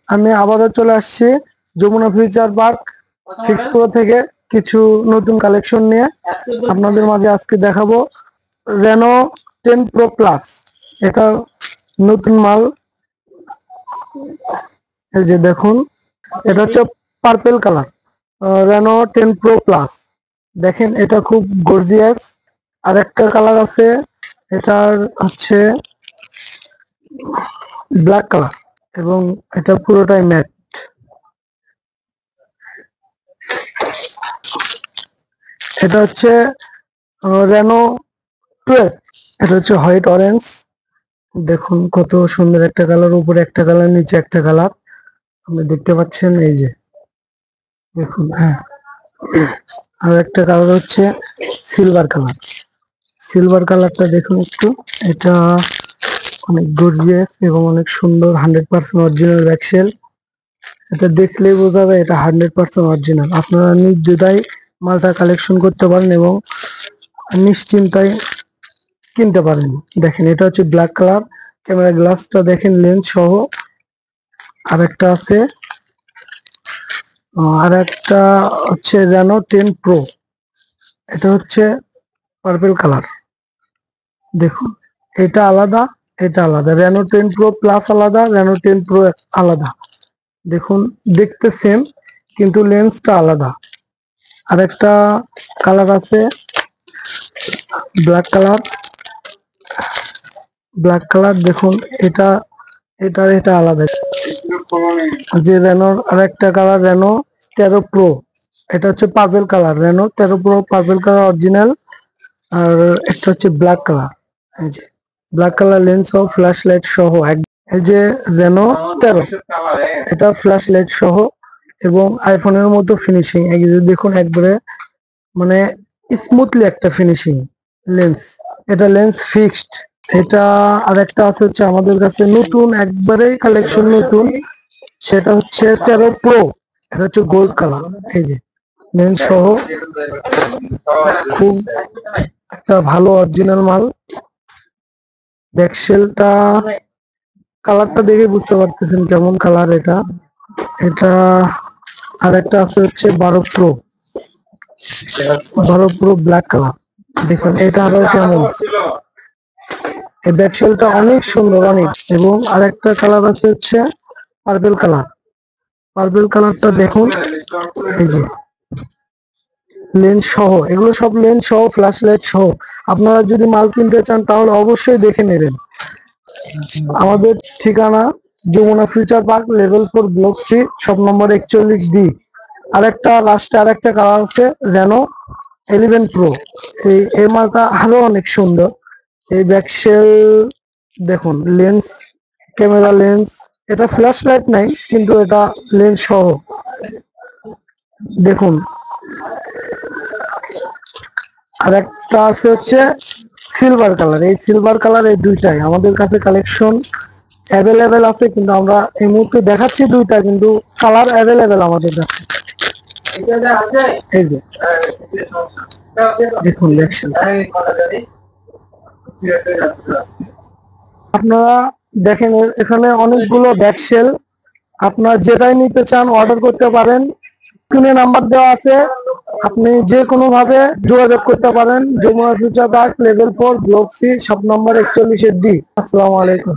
আমি আবারও চলে আসছি Jamuna Future Park Fix Pro থেকে কিছু নতুন কালেকশন নিয়ে আপনাদের মাঝে আজকে দেখাবো রেনো 10 প্রো প্লাস। এটা নতুন মাল। এই যে দেখুন, এটা হচ্ছে purple colour Reno 10 pro plus. দেখেন এটা খুব গর্জিয়াস। আর একটা কালার আছে, এটার হচ্ছে ব্ল্যাক কালার এবং এটা পুরোটাই ম্যাট। এটা হচ্ছে রেনো 12। এটা হচ্ছে হোয়াইট অরেঞ্জ। দেখুন কত সুন্দর একটা কালার, উপরে একটা কালার, নিচে একটা কালার আপনি দেখতে পাচ্ছেন। এই যে দেখুন, হ্যাঁ। আর একটা কালার হচ্ছে সিলভার কালার। সিলভার কালারটা দেখুন একটু, এটা অনেক গর্জিয়াস এবং অনেক সুন্দর। 100% অরিজিনাল ব্যাকসেল। এটা দেখলেই বোঝা যায় এটা 100% অরিজিনাল। আপনারা নির্দ্বিধায় মালটা কালেকশন করতে পারেন এবং নিশ্চিন্তায় কিনতে পারেন। দেখেন এটা হচ্ছে ব্ল্যাক কালার। ক্যামেরা গ্লাসটা দেখেন লেন্স সহ। আর একটা আছে, আর একটা হচ্ছে রেনো 10 প্রো। এটা হচ্ছে পার্পল কালার। দেখুন এটা আলাদা, এটা আলাদা। রেনো 10 প্রো প্লাস আলাদা, রেনো 10 প্রো আলাদা। দেখুন দেখতে সেম কিন্তু লেন্সটা আলাদা। আর একটা কালার আছে ব্ল্যাক কালার। ব্ল্যাক কালার দেখুন, এটা এটা আলাদা। যে রেনোর আর একটা কালার রেনো 13 প্রো। এটা হচ্ছে purple colour, Reno 13 pro purple colour original. আর একটা হচ্ছে ব্ল্যাক কালার। এই যে ব্ল্যাক কালার লেন্স সহ ফ্ল্যাশ লাইট সহ এই যে রেনো 13, এটা ফ্ল্যাশ লাইট সহ এবং আইফোনের মতো ফিনিশিং। এই যে দেখুন একবারে মানে স্মুথলি একটা ফিনিশিং লেন্স। এটা লেন্স ফিক্সড। এটা আর একটা আছে হচ্ছে আমাদের কাছে নতুন, একবারে কালেকশন নতুন, সেটা হচ্ছে 13 প্রো। এটা হচ্ছে গোল্ড কালার। এই যে লেন্স সহ খুব একটা ভালো অরিজিনাল মাল। ব্যাকসেলটা কালারটা দেখে বুঝতে পারতেছেন কেমন কালার এটা। এটা আর একটা আছে হচ্ছে 12 প্রো। 12 pro black colour. দেখুন এটা আরো কেমন। এই ব্যাকসেলটা অনেক সুন্দর অনেক। এবং আরেকটা কালার আছে হচ্ছে পার্পল কালার। পার্পল কালারটা দেখুন, এই যে লেন্স সহ, এগুলো সব লেন্স সহ ফ্ল্যাশ লাইট সহ। আপনারা যদি মাল কিনতে চান তাহলে অবশ্যই দেখে নেবেন। আমাদের ঠিকানা Jamuna Future Park, level 4, block C, shop number 41D। আরেকটা লাস্টে আরেকটা কালার আছে রেনো 11 প্রো। এই মালটা আরো অনেক সুন্দর। এই ব্যাকসেল দেখুন, লেন্স, ক্যামেরা লেন্স, এটা ফ্ল্যাশ লাইট নাই কিন্তু এটা লেন্স সহ। দেখুন আর একটা আছে হচ্ছে সিলভার কালার। এই সিলভার কালার, এই দুইটাই আমাদের কাছে কালেকশন অ্যাভেলেবেল আছে, কিন্তু আমরা এই মুহূর্তে দেখাচ্ছি দুইটা, কিন্তু কালার অ্যাভেলেবেল আমাদের কাছে। এই যে দেখুন দেখছেন, আপনারা দেখেন এখানে অনেকগুলো ব্যাকসেল। আপনারা যেটাই নিতে চান অর্ডার করতে পারেন। স্ক্রিনে নাম্বার দেওয়া আছে, আপনি যে কোনো ভাবে যোগাযোগ করতে পারেন। Jamuna Future Park, level 4, block C, shop number 41D। আসসালামু আলাইকুম।